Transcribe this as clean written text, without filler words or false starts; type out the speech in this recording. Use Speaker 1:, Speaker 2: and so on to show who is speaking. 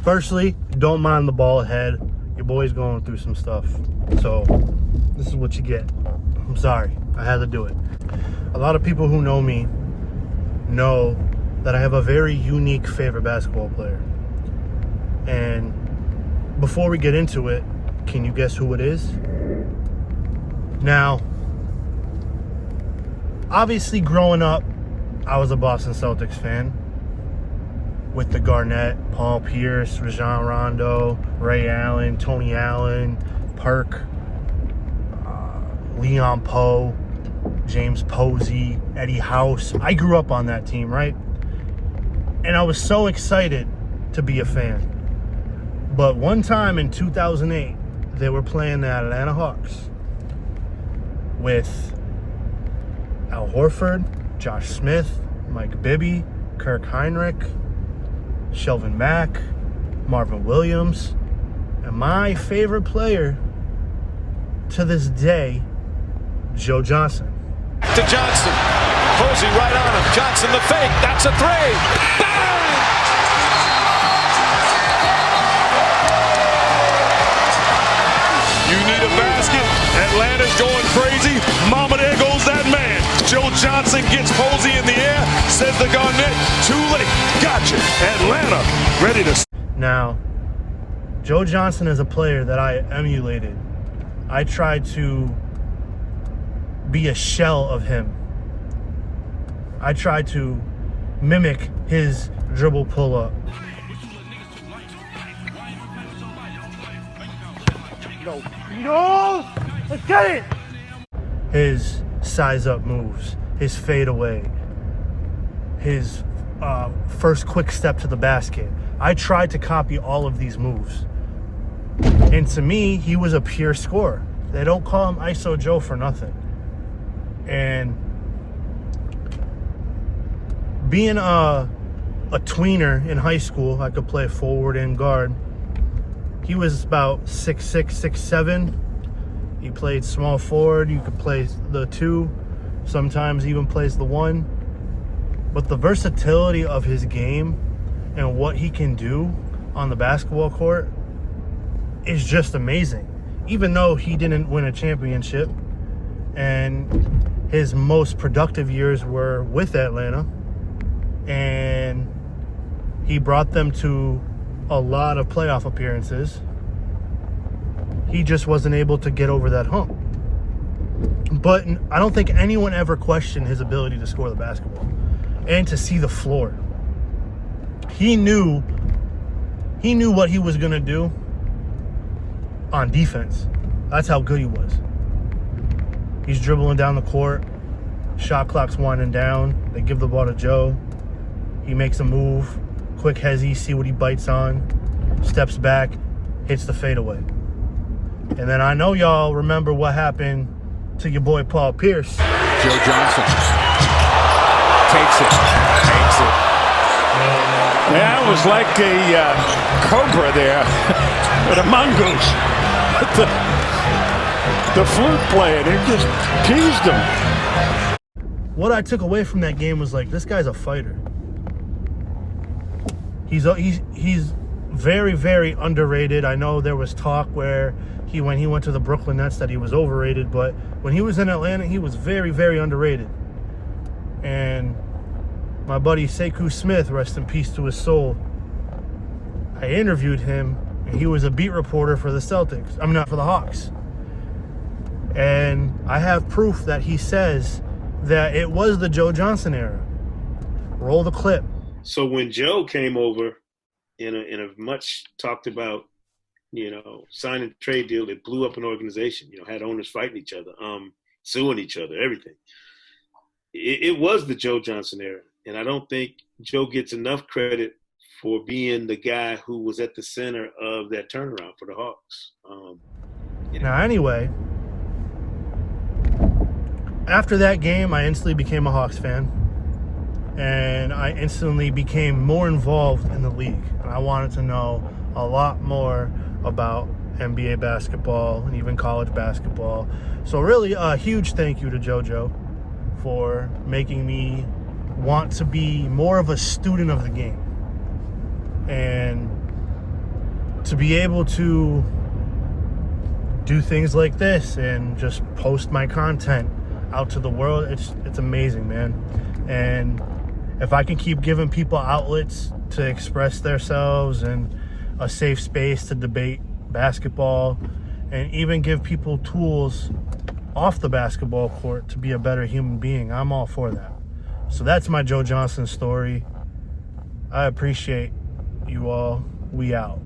Speaker 1: Firstly, don't mind the bald head. Your boy's going through some stuff. So this is what you get. I'm sorry. I had to do it. A lot of people who know me know that I have a very unique favorite basketball player. And before we get into it, can you guess who it is? Now, obviously growing up, I was a Boston Celtics fan with the Garnett, Paul Pierce, Rajon Rondo, Ray Allen, Tony Allen, Perk, Leon Poe, James Posey, Eddie House. I grew up on that team, right? And I was so excited to be a fan. But one time in 2008, they were playing the Atlanta Hawks with Al Horford, Josh Smith, Mike Bibby, Kirk Heinrich, Shelvin Mack, Marvin Williams, and my favorite player to this day, Joe Johnson.
Speaker 2: To Johnson. Posey right on him. Johnson the fake. That's a three. Bang! You need a basket. Atlanta's going crazy. Mama, there goes that man. Joe Johnson gets Posey in the air. Says the Garnett. Too late. Gotcha. Atlanta ready to.
Speaker 1: Now, Joe Johnson is a player that I emulated. I tried to be a shell of him. I tried to mimic his dribble pull-up. No, let's get it! His size-up moves, his fadeaway, his first quick step to the basket. I tried to copy all of these moves. And to me, he was a pure scorer. They don't call him ISO Joe for nothing. And being a tweener in high school, I could play forward and guard. He was about 6'6", 6'7". He played small forward. You could play the 2. Sometimes even plays the 1. But the versatility of his game and what he can do on the basketball court is just amazing. Even though he didn't win a championship and his most productive years were with Atlanta, and he brought them to a lot of playoff appearances, he just wasn't able to get over that hump. But I don't think anyone ever questioned his ability to score the basketball and to see the floor. He knew what he was going to do on defense. That's how good he was. He's dribbling down the court. Shot clock's winding down. They give the ball to Joe. He makes a move. Quick hezzy, see what he bites on. Steps back, hits the fadeaway. And then I know y'all remember what happened to your boy Paul Pierce.
Speaker 2: Joe Johnson takes it.
Speaker 3: Yeah, it was like a cobra there with a mongoose. The flute playing, it just teased him.
Speaker 1: What I took away from that game was like, this guy's a fighter. He's very, very underrated. I know there was talk where when he went to the Brooklyn Nets that he was overrated, but when he was in Atlanta, he was very, very underrated. And my buddy Sekou Smith, rest in peace to his soul, I interviewed him, and he was a beat reporter for the Celtics. I'm not for the Hawks. And I have proof that he says that it was the Joe Johnson era. Roll the clip.
Speaker 4: So when Joe came over in a much talked about, signing a trade deal that blew up an organization, had owners fighting each other, suing each other, everything. It was the Joe Johnson era. And I don't think Joe gets enough credit for being the guy who was at the center of that turnaround for the Hawks.
Speaker 1: Now, anyway, after that game, I instantly became a Hawks fan. And I instantly became more involved in the league. And I wanted to know a lot more about NBA basketball and even college basketball. So really a huge thank you to JoJo for making me want to be more of a student of the game. And to be able to do things like this and just post my content out to the world, it's amazing, man. And if I can keep giving people outlets to express themselves and a safe space to debate basketball, and even give people tools off the basketball court to be a better human being, I'm all for that. So that's my Joe Johnson story. I appreciate you all. We out.